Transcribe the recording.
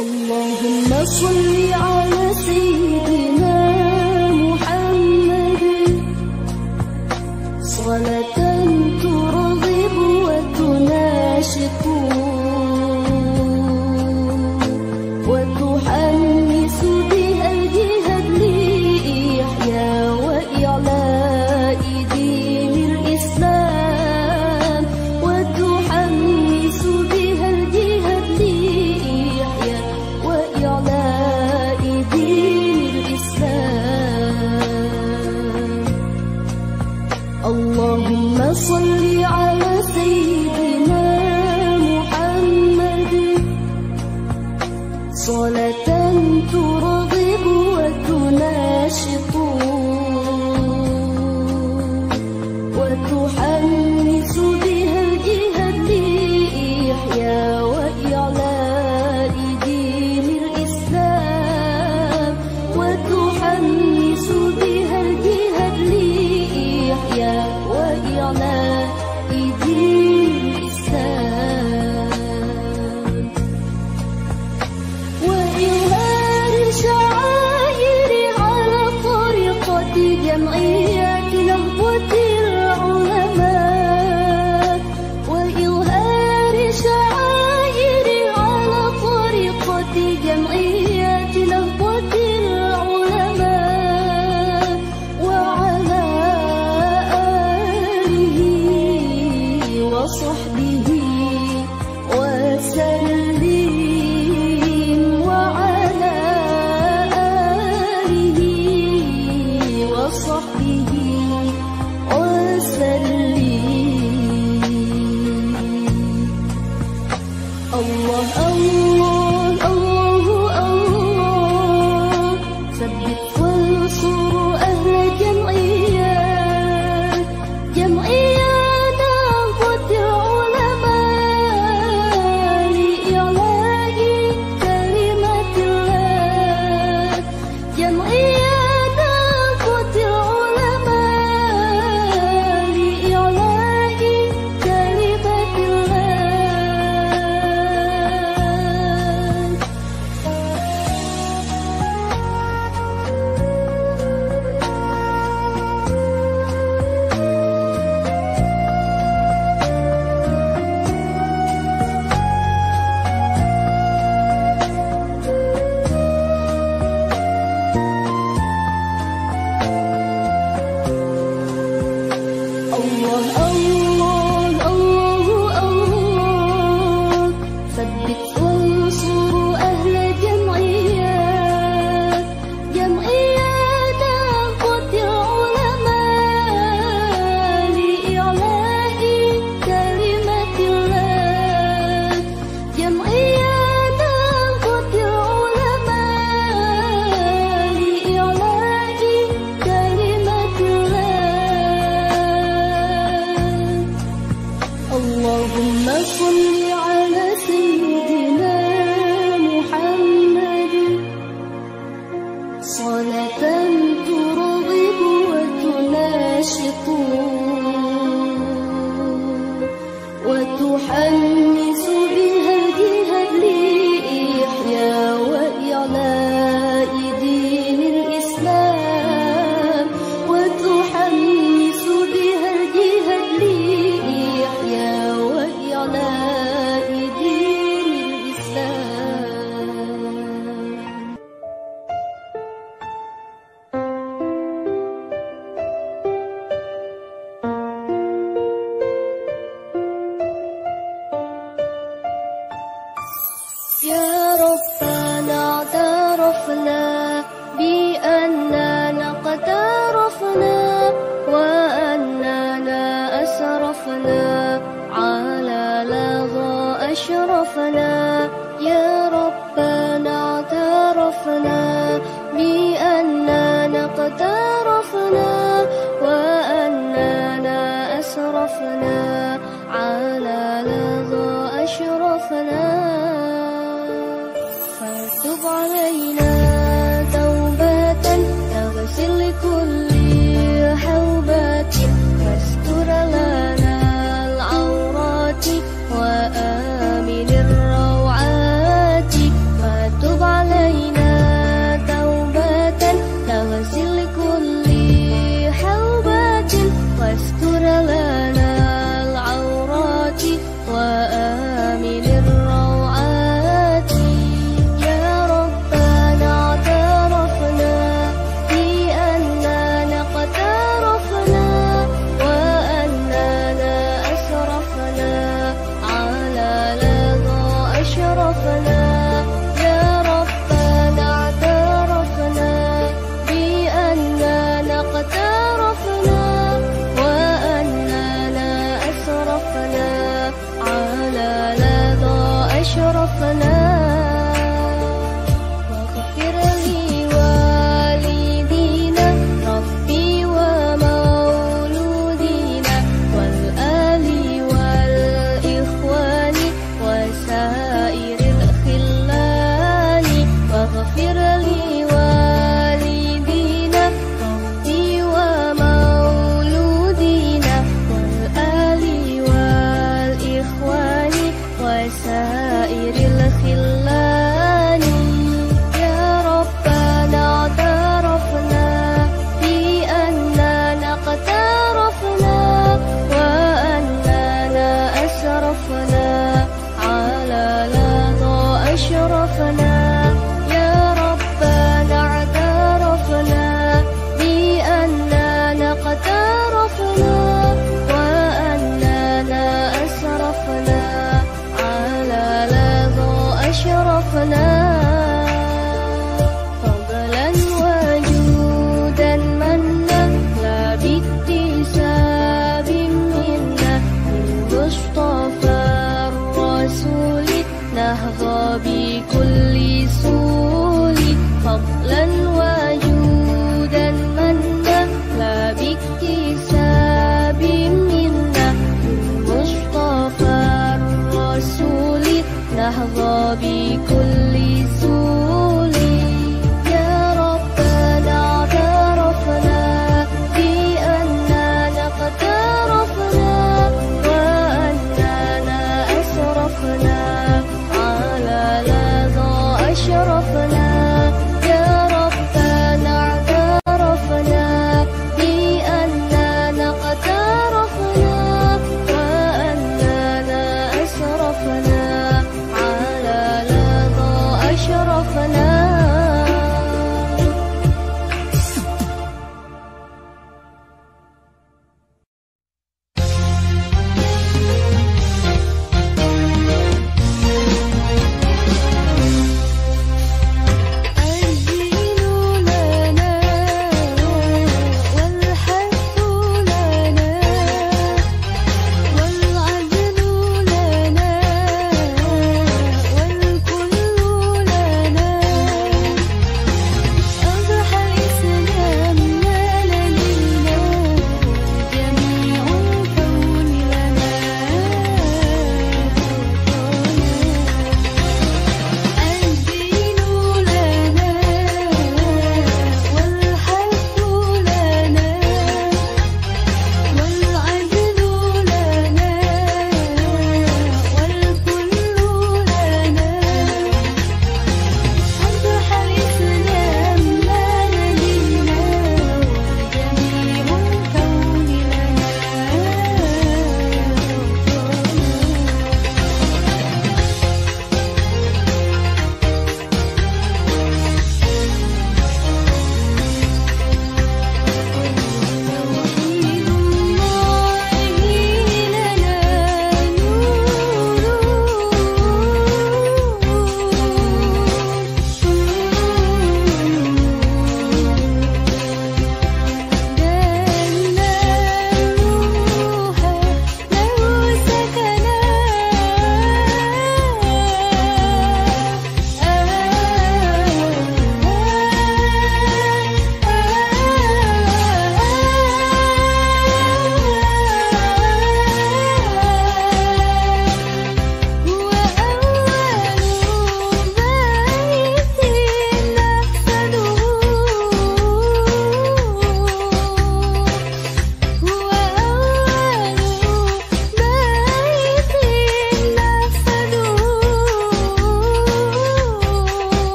اللهم صل على سيدنا محمد صلاة ترغب وتناشط وتحمس بها الجهاد لإحياء وإعلاء دين الإسلام وتحمس بها الجهاد لإحياء وإعلاء دين الإسلام. اللهم صل على سيدنا محمد صلاة ترغب وتناشط وتحمس بها الجهاد لإحياء وإعلاء دين الإسلام وتحمس بها الجهاد لإحياء وإعلاء دين الإسلام وإظهار شعائر على طريقة جمعيات نهضة العلماء وإظهار شعائر على طريقة جمعيات نهضة العلماء وعلى آله وصحبه وسلم وعلى آله وصحبه وسلم. الله الله الله الله ثبت وانصر أهل جمعيات نهضة العلماء لإعلاء كلمة الله جمعيات نهضة العلماء لإعلاء كلمة الله. الله الله الله الله ثبت وانصر أهل جمعيات نهضة العلماء لإعلاء كلمة الله جمعيات نهضة العلماء لإعلاء كلمة الله. اللهم صل على سيدنا محمد صلاة ترغب وتناشط وتحمس بها الجهاد لإحياء وإعلاء دين الإسلام وتحمس بها الجهاد لإحياء وإعلاء دين الإسلام. يا ربنا اعترفنا بأننا قد عرفنا وأننا أسرفنا على لظى أشرفنا. يا ربنا اعترفنا بأننا قد عرفنا وأننا أسرفنا على لظى أشرفنا. فتب علينا توبة تغسل كل حوبة واستر لنا العورات وآمن الروعات. أسرفنا واغفر لوالدينا ربي ومولودينا والآل والإخوان وسائر الخلان واغفر لوالدينا ربي ومولودينا والآل والإخوان وسائر الخلان يا ربنا اعترفنا بأننا قد اعترفنا وأننا أسرفنا على لظى أشرفنا يا ربنا اعترفنا بأننا قد اعترفنا وأننا أسرفنا على لظى أشرفنا فضلا وجودا منا لا باكتساب منا بالمصطفى الرسول نهضى بكل سول فضلا وجودا منا لا باكتساب منا بالمصطفى الرسول نهضى بكل